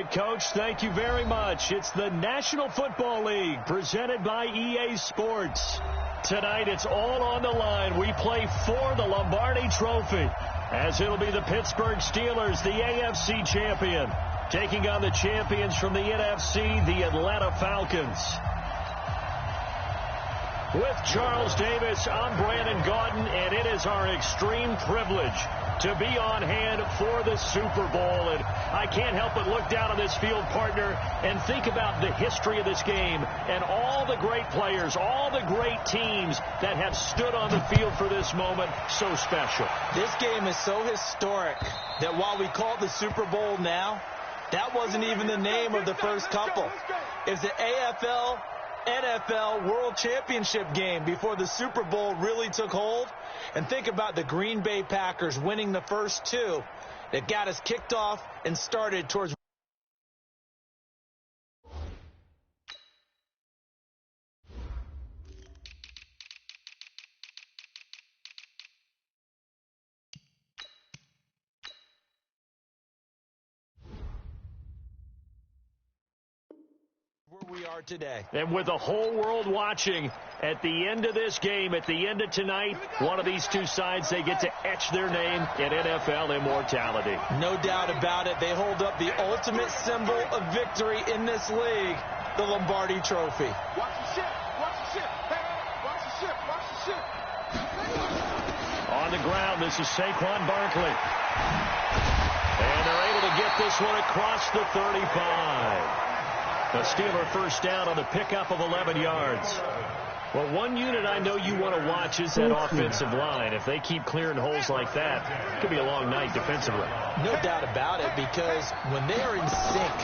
right, Coach. Thank you very much. It's the National Football League presented by EA Sports. Tonight, it's all on the line. We play for the Lombardi Trophy, as it'll be the Pittsburgh Steelers, the AFC champion, taking on the champions from the NFC, the Atlanta Falcons. With Charles Davis, I'm Brandon Gaudin, and it is our extreme privilege to be on hand for the Super Bowl. And I can't help but look down on this field, partner, and think about the history of this game and all the great players, all the great teams that have stood on the field for this moment. So special. This game is so historic that while we call it the Super Bowl now, that wasn't even the name of the first couple. It's the AFL NFL World Championship game before the Super Bowl really took hold. And think about the Green Bay Packers winning the first two that got us kicked off and started towards where we are today. And with the whole world watching, at the end of this game, at the end of tonight, one of these two sides, they get to etch their name in NFL immortality. No doubt about it. They hold up the ultimate symbol of victory in this league, the Lombardi Trophy. Watch the ship. Watch the ship. Hey, watch the ship. Watch the ship. On the ground, this is Saquon Barkley. And they're able to get this one across the 35. The Steeler first down on the pickup of 11 yards. Well, one unit I know you want to watch is that offensive line. If they keep clearing holes like that, it could be a long night defensively. No doubt about it, because when they are in sync,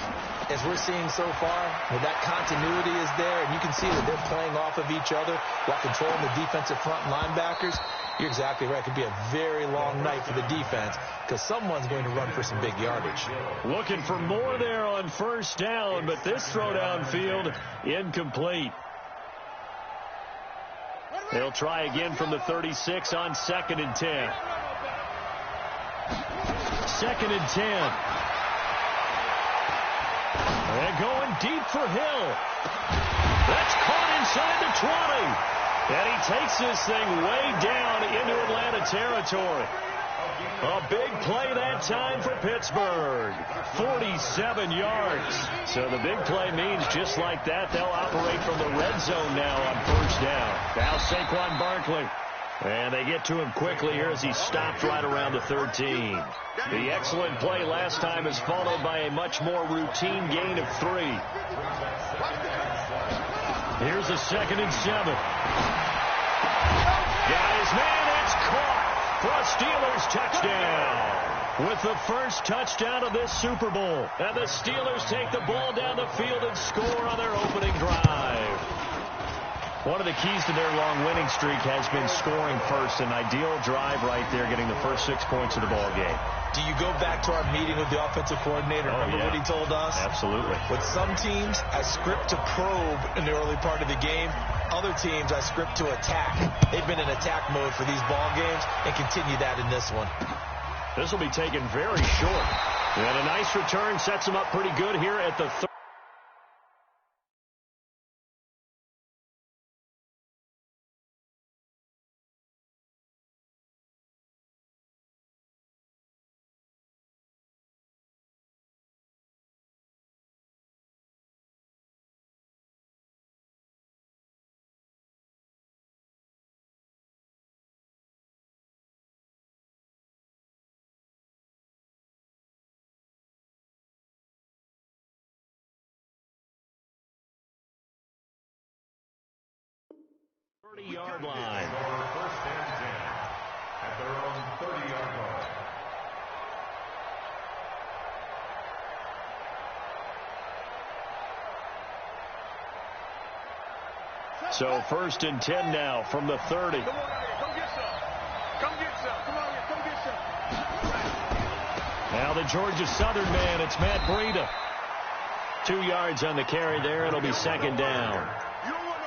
as we're seeing so far, where that continuity is there, and you can see that they're playing off of each other while controlling the defensive front linebackers, you're exactly right. It could be a very long night for the defense because someone's going to run for some big yardage. Looking for more there on first down, but this throw downfield incomplete. They'll try again from the 36 on 2nd and 10. 2nd and 10. They're going deep for Hill. That's caught inside the 20. And he takes this thing way down into Atlanta territory. A big play that time for Pittsburgh. 47 yards. So the big play means just like that, they'll operate from the red zone now on first down. Now Saquon Barkley. And they get to him quickly here as he stopped right around the 13. The excellent play last time is followed by a much more routine gain of 3. Here's a 2nd and 7. Got his man, it's caught for a Steelers touchdown. With the first touchdown of this Super Bowl. And the Steelers take the ball down the field and score on their opening drive. One of the keys to their long winning streak has been scoring first. An ideal drive right there, getting the first 6 points of the ball game. Do you go back to our meeting with the offensive coordinator? Remember what he told us? Absolutely. With some teams, I script to probe in the early part of the game. Other teams, I script to attack. They've been in attack mode for these ball games and continue that in this one. This will be taken very short. And a nice return sets them up pretty good here at the 30. Yard line. First and 10 at their own 30-yard line. So 1st and 10 now from the 30. Come on out here. Come get some. Come get some. Come on here. Come get some. Now the Georgia Southern man, it's Matt Breida. 2 yards on the carry there. It'll be 2nd down.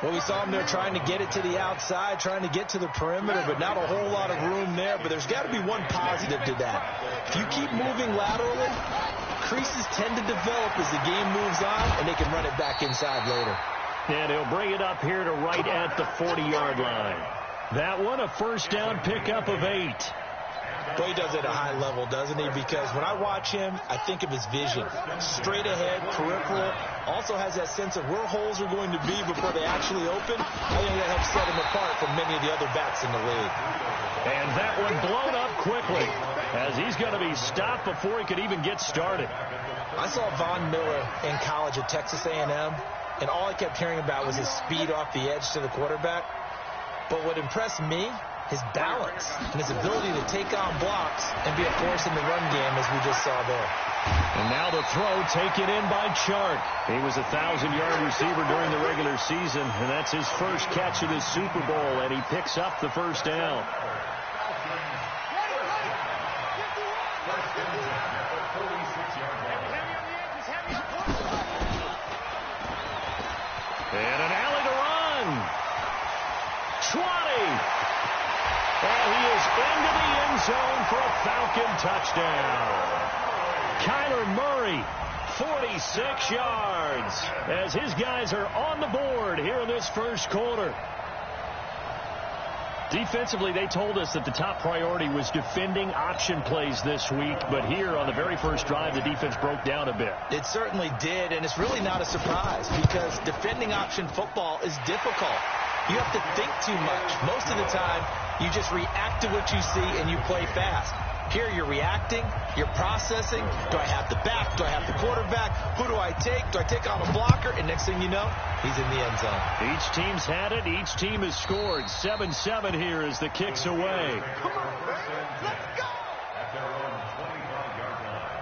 Well, we saw him there trying to get it to the outside, trying to get to the perimeter, but not a whole lot of room there. But there's got to be one positive to that. If you keep moving laterally, creases tend to develop as the game moves on, and they can run it back inside later. And he'll bring it up here to right at the 40-yard line. That one, a first down pickup of 8. Well, he does it at a high level, doesn't he? Because when I watch him, I think of his vision. Straight ahead, peripheral. Also has that sense of where holes are going to be before they actually open. I think that helps set him apart from many of the other backs in the league. And that one blown up quickly, as he's going to be stopped before he could even get started. I saw Von Miller in college at Texas A&M, and all I kept hearing about was his speed off the edge to the quarterback. But what impressed me, his balance and his ability to take on blocks and be a force in the run game, as we just saw there. And now the throw taken in by Chark. He was a 1,000-yard receiver during the regular season, and that's his first catch of the Super Bowl, and he picks up the first down. And an alley to run. 20. And he is into the end zone for a Falcon touchdown. Kyler Murray, 46 yards, as his guys are on the board here in this first quarter. Defensively, they told us that the top priority was defending option plays this week, but here on the very first drive, the defense broke down a bit. It certainly did, and it's really not a surprise because defending option football is difficult. You have to think too much. Most of the time, you just react to what you see and you play fast. Here you're reacting, you're processing. Do I have the back? Do I have the quarterback? Who do I take? Do I take on a blocker? And next thing you know, he's in the end zone. Each team's had it. Each team has scored. 7-7 here as the kick's away. Come on, man. Let's go. At their own 25-yard line.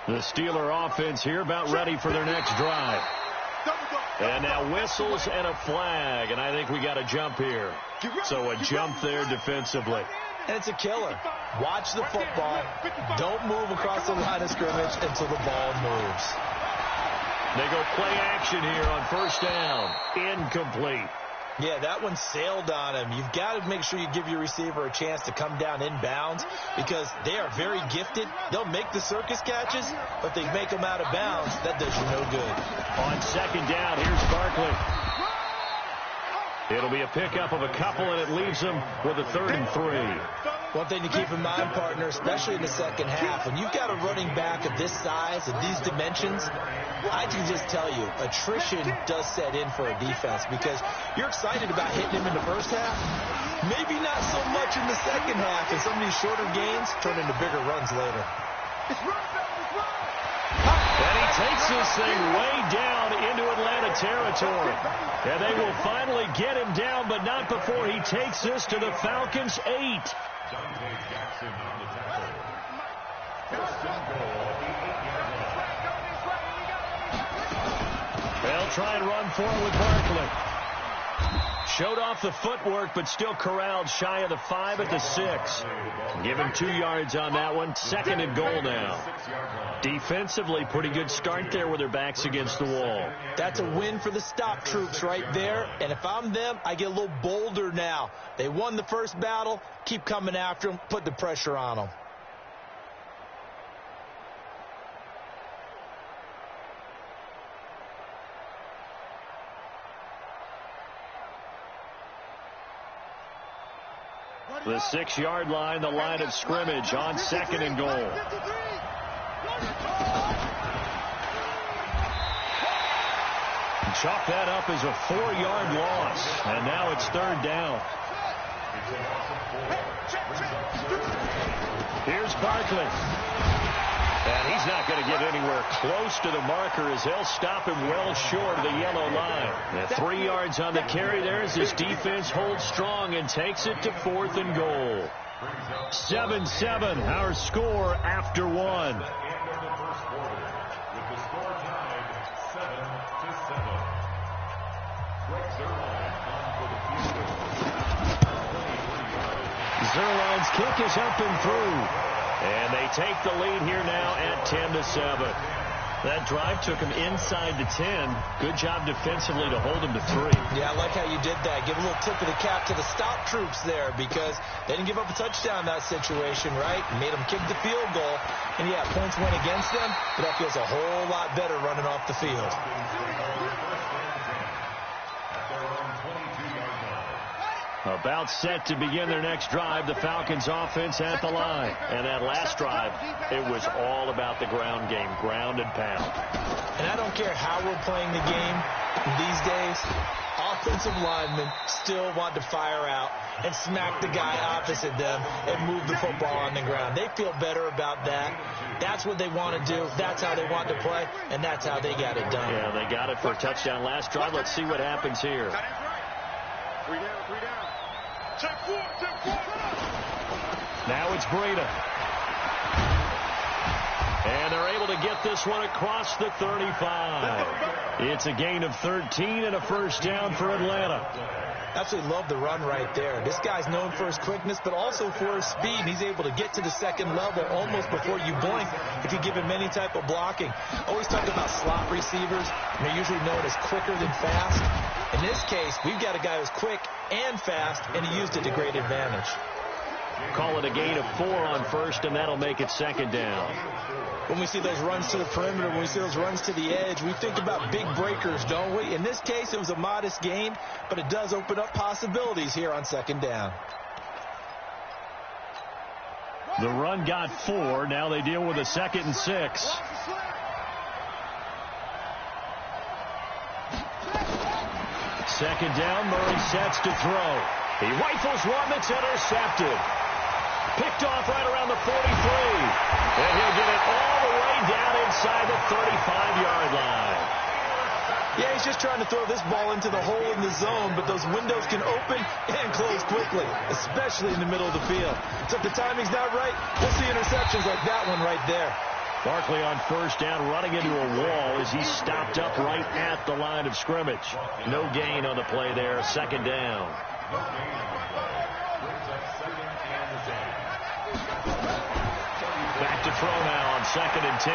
The Steeler offense here about ready for their next drive. And now whistles and a flag, and I think we got a jump here. So a jump there defensively. And it's a killer. Watch the football. Don't move across the line of scrimmage until the ball moves. They go play action here on first down. Incomplete. Yeah, that one sailed on him. You've got to make sure you give your receiver a chance to come down inbounds because they are very gifted. They'll make the circus catches, but they make them out of bounds. That does you no good. On second down, here's Barkley. It'll be a pickup of a couple, and it leaves them with a 3rd and 3. One thing to keep in mind, partner, especially in the second half, when you've got a running back of this size and these dimensions, I can just tell you, attrition does set in for a defense because you're excited about hitting him in the first half. Maybe not so much in the second half, and some of these shorter gains turn into bigger runs later. And he takes this thing way down into Atlanta territory. And they will finally get him down, but not before he takes this to the Falcons' 8. Dante Jackson on the tackle. First and goal at the 8-yard line. They'll try and run for it with Barkley. Showed off the footwork, but still corralled shy of the 5 at the 6. Give him 2 yards on that one. 2nd and goal now. Defensively, pretty good start there with their backs against the wall. That's a win for the stop troops right there. And if I'm them, I get a little bolder now. They won the first battle. Keep coming after them. Put the pressure on them. The 6-yard line, the line of scrimmage on 2nd and goal. Chalk that up as a 4-yard loss, and now it's 3rd down. Here's Barkley. And he's not going to get anywhere close to the marker as they'll stop him well short of the yellow line. And 3 yards on the carry there as his defense holds strong and takes it to 4th and goal. 7-7, our score after 1. Zerline's kick is up and through. And they take the lead here now at 10-7. That drive took him inside the 10. Good job defensively to hold him to 3. Yeah, I like how you did that. Give a little tip of the cap to the stop troops there because they didn't give up a touchdown in that situation, right? Made them kick the field goal. And, yeah, points went against them, but that feels a whole lot better running off the field. About set to begin their next drive, the Falcons offense at the line. And that last drive, it was all about the ground game, ground and pound. And I don't care how we're playing the game these days, offensive linemen still want to fire out and smack the guy opposite them and move the football on the ground. They feel better about that. That's what they want to do. That's how they want to play, and that's how they got it done. Yeah, they got it for a touchdown last drive. Let's see what happens here. 3 down, 3 down. Check 4, check 4. Now it's Breida. And they're able to get this one across the 35. It's a gain of 13 and a first down for Atlanta. Absolutely love the run right there. This guy's known for his quickness, but also for his speed. He's able to get to the second level almost before you blink if you give him any type of blocking. Always talk about slot receivers. They're usually known as quicker than fast. In this case, we've got a guy who's quick and fast, and he used it to great advantage. Call it a gain of 4 on first, and that'll make it second down. When we see those runs to the perimeter, when we see those runs to the edge, we think about big breakers, don't we? In this case, it was a modest gain, but it does open up possibilities here on second down. The run got 4. Now they deal with a 2nd and 6. Second down, Murray sets to throw. He rifles one that's intercepted. Picked off right around the 43. And he'll get it all the way down inside the 35-yard line. Yeah, he's just trying to throw this ball into the hole in the zone, but those windows can open and close quickly, especially in the middle of the field. So if the timing's not right, we'll see interceptions like that one right there. Barkley on first down, running into a wall as he's stopped up right at the line of scrimmage. No gain on the play there, second down. Back to throw now on 2nd and 10.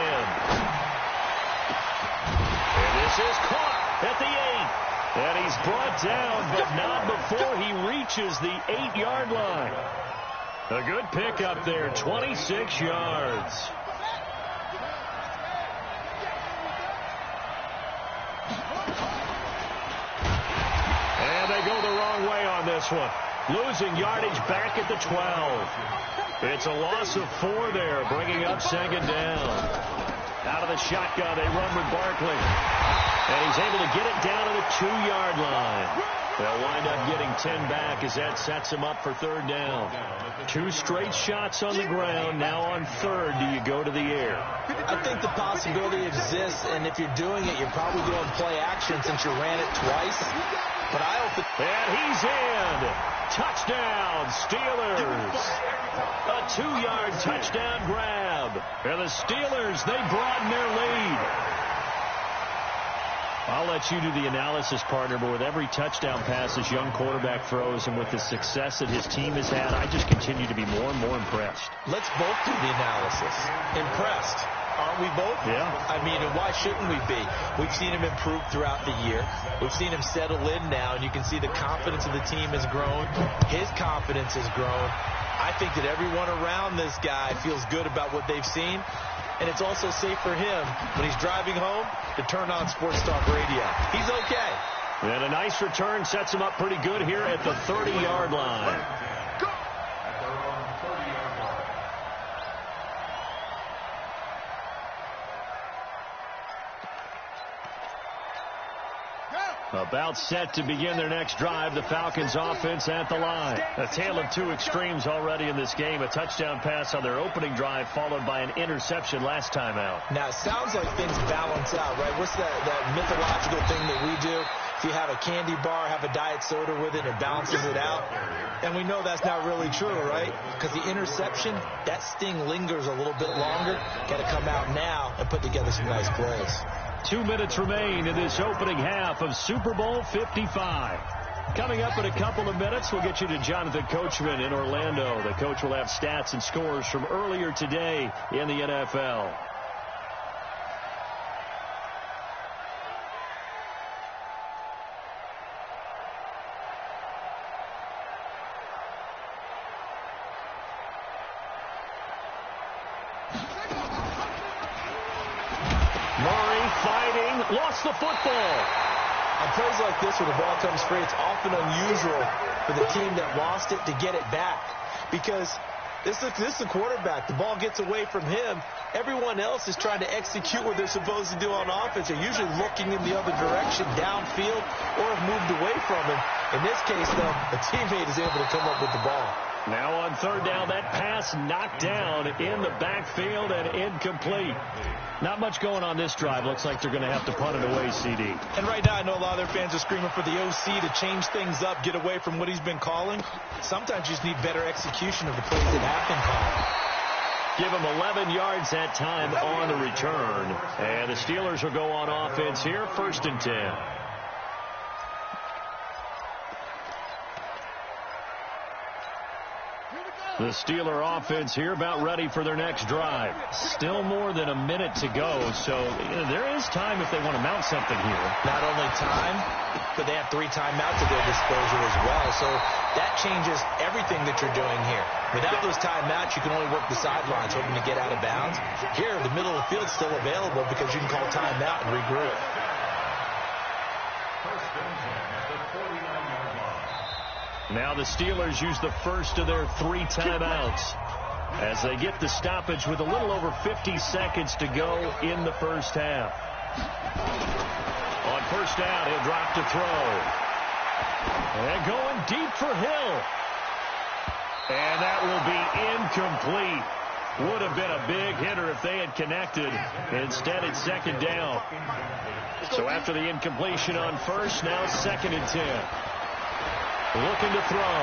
And this is caught at the 8. And he's brought down, but not before he reaches the 8-yard line. A good pickup there, 26 yards. And they go the wrong way on this one. Losing yardage back at the 12. It's a loss of 4 there, bringing up second down. Out of the shotgun, they run with Barkley. And he's able to get it down to the 2-yard line. They'll wind up getting 10 back as that sets him up for third down. 2 straight shots on the ground. Now on third, do you go to the air? I think the possibility exists, and if you're doing it, you're probably doing play action since you ran it twice. But I hope and he's in. Touchdown, Steelers. A 2-yard touchdown grab. And the Steelers, they broaden their lead. I'll let you do the analysis, partner, but with every touchdown pass this young quarterback throws and with the success that his team has had, I just continue to be more and more impressed. Let's both do the analysis. Impressed. Aren't we both? Yeah. I mean, and why shouldn't we be? We've seen him improve throughout the year. We've seen him settle in now, and you can see the confidence of the team has grown. His confidence has grown. I think that everyone around this guy feels good about what they've seen. And it's also safe for him when he's driving home to turn on Sports Talk Radio. He's okay. And a nice return sets him up pretty good here at the 30-yard line. About set to begin their next drive, the Falcons offense at the line. A tale of 2 extremes already in this game. A touchdown pass on their opening drive followed by an interception last time out. Now, it sounds like things balance out, right? What's that mythological thing that we do? If you have a candy bar, have a diet soda with it, it balances it out. And we know that's not really true, right? Because the interception, that sting lingers a little bit longer. Got to come out now and put together some nice plays. 2 minutes remain in this opening half of Super Bowl 55. Coming up in a couple of minutes, we'll get you to Jonathan Coachman in Orlando. The coach will have stats and scores from earlier today in the NFL. lost the football. On plays like this where the ball comes free, it's often unusual for the team that lost it to get it back. Because this is the quarterback. The ball gets away from him. Everyone else is trying to execute what they're supposed to do on offense. They're usually looking in the other direction, downfield, or have moved away from him. In this case, though, a teammate is able to come up with the ball. Now on third down, that pass knocked down in the backfield and incomplete. Not much going on this drive. Looks like they're going to have to punt it away, CD. And right now, I know a lot of their fans are screaming for the OC to change things up, get away from what he's been calling. Sometimes you just need better execution of the plays that have been called. Give them 11 yards that time on the return. And the Steelers will go on offense here, 1st and 10. The Steeler offense here about ready for their next drive. Still more than a minute to go, so there is time if they want to mount something here. Not only time, but they have 3 timeouts at their disposal as well, so that changes everything that you're doing here. Without those timeouts, you can only work the sidelines, hoping to get out of bounds. Here, the middle of the field is still available because you can call timeout and regroup. Now the Steelers use the first of their 3 timeouts as they get the stoppage with a little over 50 seconds to go in the first half. On first down, he'll drop to throw. And going deep for Hill. And that will be incomplete. Would have been a big hitter if they had connected. Instead, it's 2nd down. So after the incompletion on first, now 2nd and 10. Looking to throw.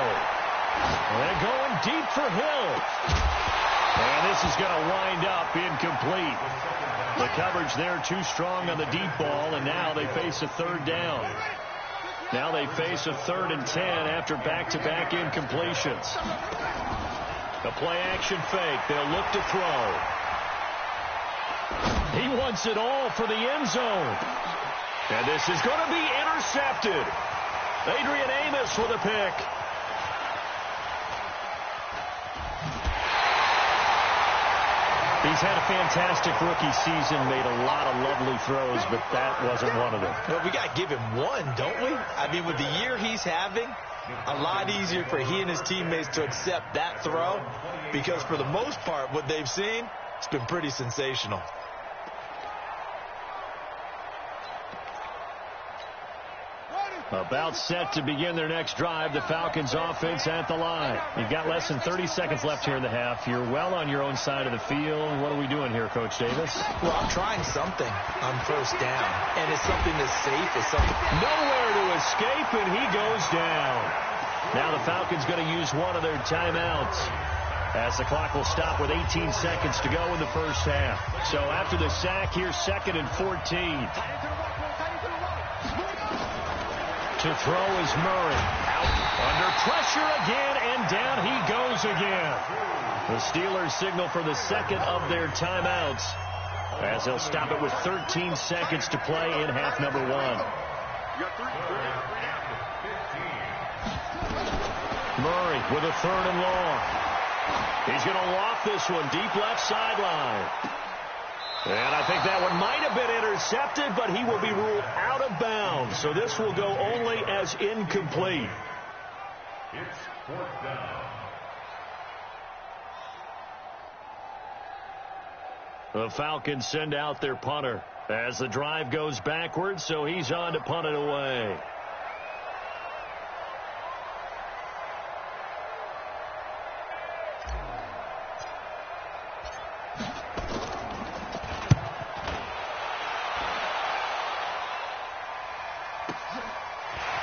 And going deep for Hill. And this is going to wind up incomplete. The coverage there too strong on the deep ball, and now they face a 3rd down. Now they face a 3rd and 10 after back-to-back incompletions. A play-action fake. They'll look to throw. He wants it all for the end zone. And this is going to be intercepted. Adrian Amos with a pick. He's had a fantastic rookie season, made a lot of lovely throws, but that wasn't one of them. Well, we got to give him one, don't we? I mean, with the year he's having, a lot easier for he and his teammates to accept that throw because for the most part, what they've seen, it's been pretty sensational. About set to begin their next drive, the Falcons offense at the line. You've got less than 30 seconds left here in the half. You're well on your own side of the field. What are we doing here, Coach Davis? Well, I'm trying something on first down, and it's something that's safe. It's something nowhere to escape, and he goes down. Now the Falcons going to use one of their timeouts as the clock will stop with 18 seconds to go in the first half. So after the sack, here's 2nd and 14. To throw is Murray. Out under pressure again, and down he goes again. The Steelers signal for the 2nd of their timeouts as they'll stop it with 13 seconds to play in half number 1. Murray with a 3rd and long. He's going to loft this one deep left sideline. And I think that one might have been intercepted, but he will be ruled out of bounds. So this will go only as incomplete. It's 4th down. The Falcons send out their punter as the drive goes backwards, so he's on to punt it away.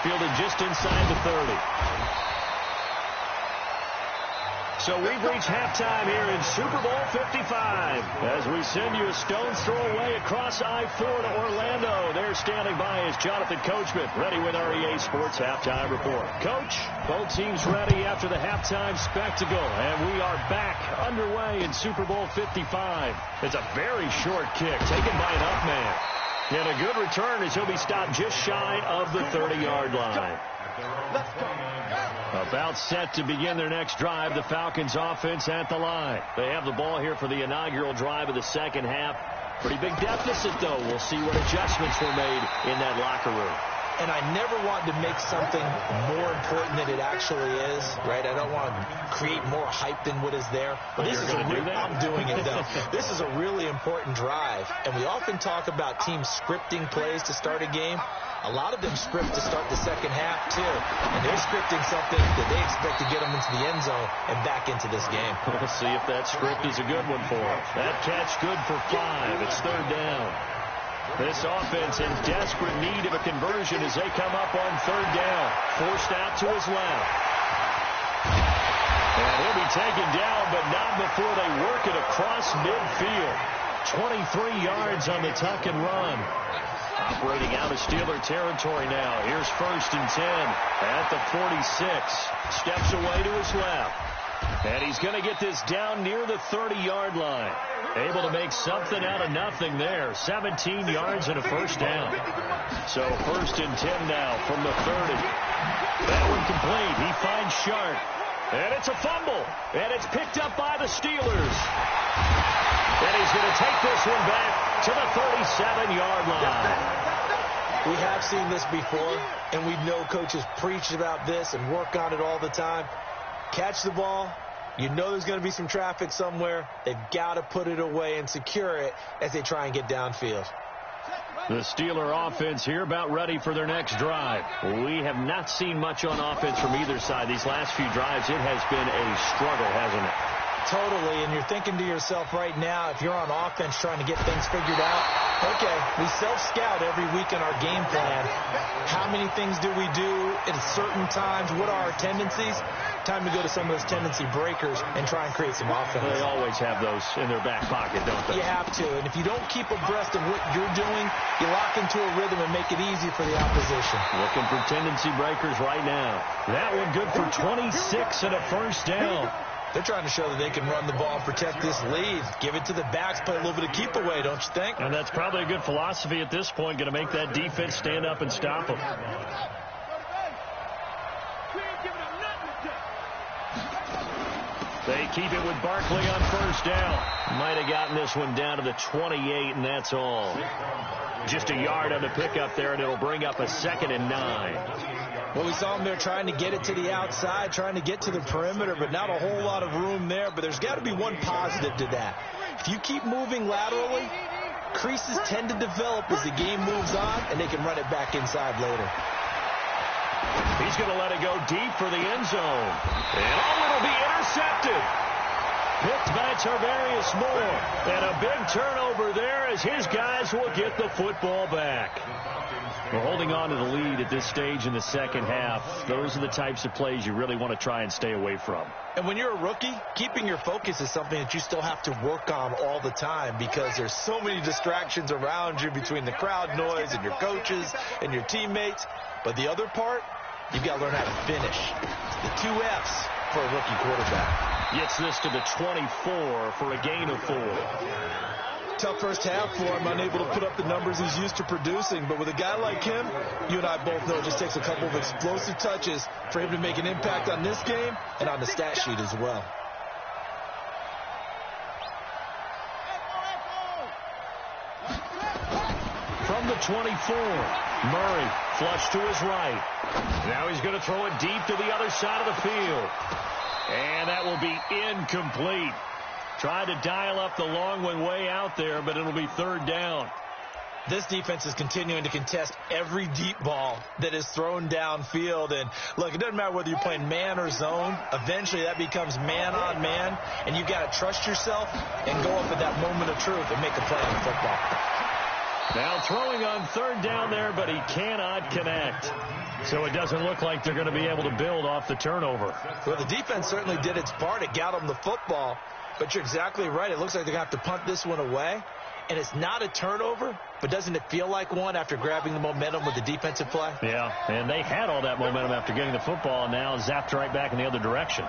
Fielded just inside the 30. So we've reached halftime here in Super Bowl 55 as we send you a stone's throw away across I-4 to Orlando. There standing by is Jonathan Coachman, ready with our EA Sports Halftime Report. Coach, both teams ready after the halftime spectacle, and we are back underway in Super Bowl 55. It's a very short kick taken by an up man. And a good return as he'll be stopped just shy of the 30-yard line. About set to begin their next drive, the Falcons offense at the line. They have the ball here for the inaugural drive of the second half. Pretty big deficit, though. We'll see what adjustments were made in that locker room. And I never want to make something more important than it actually is, right? I don't want to create more hype than what is there. But this is I'm doing it, though. This is a really important drive. And we often talk about teams scripting plays to start a game. A lot of them script to start the second half, too. And they're scripting something that they expect to get them into the end zone and back into this game. We'll see if that script is a good one for them. That catch good for 5. It's third down. This offense in desperate need of a conversion as they come up on third down. Forced out to his left. And he'll be taken down, but not before they work it across midfield. 23 yards on the tuck and run. Operating out of Steeler territory now. Here's 1st and 10 at the 46. Steps away to his left. And he's going to get this down near the 30-yard line. Able to make something out of nothing there. 17 yards and a first down. So 1st and 10 now from the 30. That one complete. He finds Sharp. And it's a fumble. And it's picked up by the Steelers. And he's going to take this one back to the 37-yard line. We have seen this before, and we know coaches preach about this and work on it all the time. Catch the ball. You know there's going to be some traffic somewhere. They've got to put it away and secure it as they try and get downfield. The Steeler offense here about ready for their next drive. We have not seen much on offense from either side. These last few drives, it has been a struggle, hasn't it? Totally, and you're thinking to yourself right now, if you're on offense trying to get things figured out, okay, we self-scout every week in our game plan. How many things do we do at certain times? What are our tendencies? Time to go to some of those tendency breakers and try and create some offense. They always have those in their back pocket, don't they? You have to, and if you don't keep abreast of what you're doing, you lock into a rhythm and make it easy for the opposition. Looking for tendency breakers right now. That one good for 26 and a first down. They're trying to show that they can run the ball and protect this lead. Give it to the backs, play a little bit of keep away, don't you think? And that's probably a good philosophy at this point, going to make that defense stand up and stop them. They keep it with Barkley on first down. Might have gotten this one down to the 28, and that's all. Just a yard on the pickup there, and it'll bring up a 2nd and 9. Well, we saw them there trying to get it to the outside, trying to get to the perimeter, but not a whole lot of room there. But there's got to be one positive to that. If you keep moving laterally, creases tend to develop as the game moves on, and they can run it back inside later. He's going to let it go deep for the end zone. And it'll be intercepted. Picked by Tarvarius Moore. And a big turnover there as his guys will get the football back. We're holding on to the lead at this stage in the second half. Those are the types of plays you really want to try and stay away from. And when you're a rookie, keeping your focus is something that you still have to work on all the time because there's so many distractions around you between the crowd noise and your coaches and your teammates. But the other part, you've got to learn how to finish. It's the 2 F's for a rookie quarterback. Gets this to the 24 for a gain of 4. Tough first half for him, unable to put up the numbers he's used to producing. But with a guy like him, you and I both know it just takes a couple of explosive touches for him to make an impact on this game and on the stat sheet as well. From the 24, Murray flush to his right. Now he's going to throw it deep to the other side of the field. And that will be incomplete. Tried to dial up the long one way out there, but it'll be third down. This defense is continuing to contest every deep ball that is thrown downfield. And, look, it doesn't matter whether you're playing man or zone. Eventually that becomes man on man, and you've got to trust yourself and go up at that moment of truth and make a play on the football. Now throwing on third down there, but he cannot connect. So it doesn't look like they're going to be able to build off the turnover. Well, the defense certainly did its part. It got them the football. But you're exactly right. It looks like they're going to have to punt this one away. And it's not a turnover, but doesn't it feel like one after grabbing the momentum with the defensive play? Yeah, and they had all that momentum after getting the football, and now zapped right back in the other direction.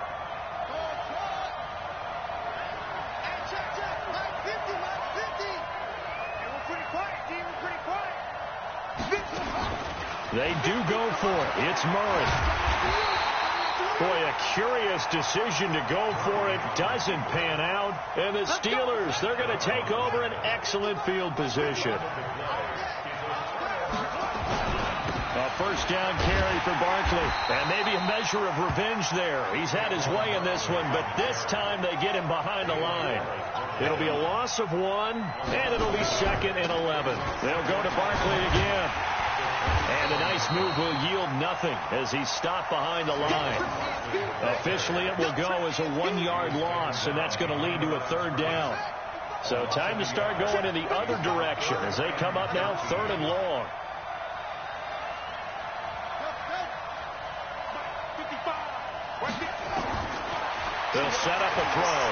They do go for it. It's Murray. Boy, a curious decision to go for it. Doesn't pan out. And the Steelers, they're going to take over an excellent field position. A first down carry for Barkley. And maybe a measure of revenge there. He's had his way in this one, but this time they get him behind the line. It'll be a loss of 1, and it'll be 2nd and 11. They'll go to Barkley again. And a nice move will yield nothing as he's stopped behind the line. Officially, it will go as a 1-yard loss, and that's going to lead to a 3rd down. So time to start going in the other direction as they come up now 3rd and long. They'll set up a throw.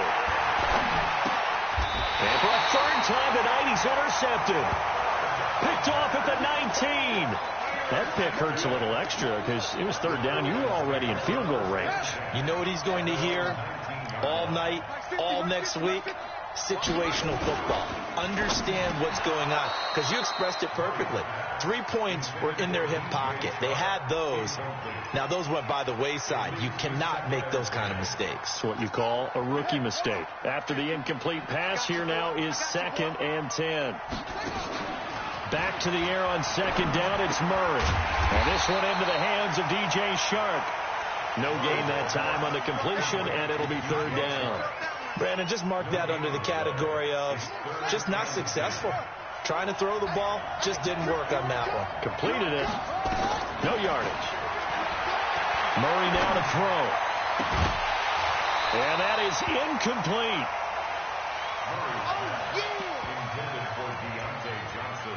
And for a 3rd time tonight, he's intercepted. Picked off at the 19. That pick hurts a little extra because it was 3rd down. You were already in field goal range. You know what he's going to hear all night, all next week? Situational football. Understand what's going on, because you expressed it perfectly. 3 points were in their hip pocket. They had those. Now, those went by the wayside. You cannot make those kind of mistakes. It's what you call a rookie mistake. After the incomplete pass, here now is 2nd and 10. Back to the air on 2nd down, it's Murray. And this one into the hands of DJ Shark. No gain that time on the completion, and it'll be 3rd down. Brandon, just mark that under the category of just not successful. Trying to throw the ball, just didn't work on that one. Completed it. No yardage. Murray now to throw. And that is incomplete. Intended for Deontay Johnson.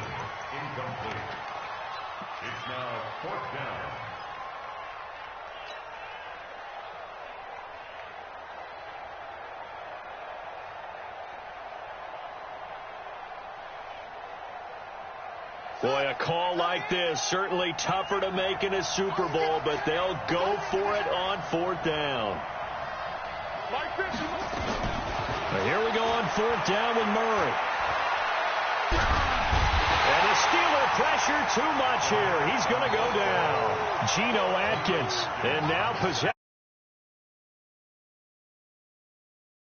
Incomplete. It's now 4th down. Boy, a call like this, certainly tougher to make in a Super Bowl, but they'll go for it on 4th down. Now here we go on 4th down with Murray. And the Steeler pressure too much here. He's going to go down. Geno Atkins. And now possession.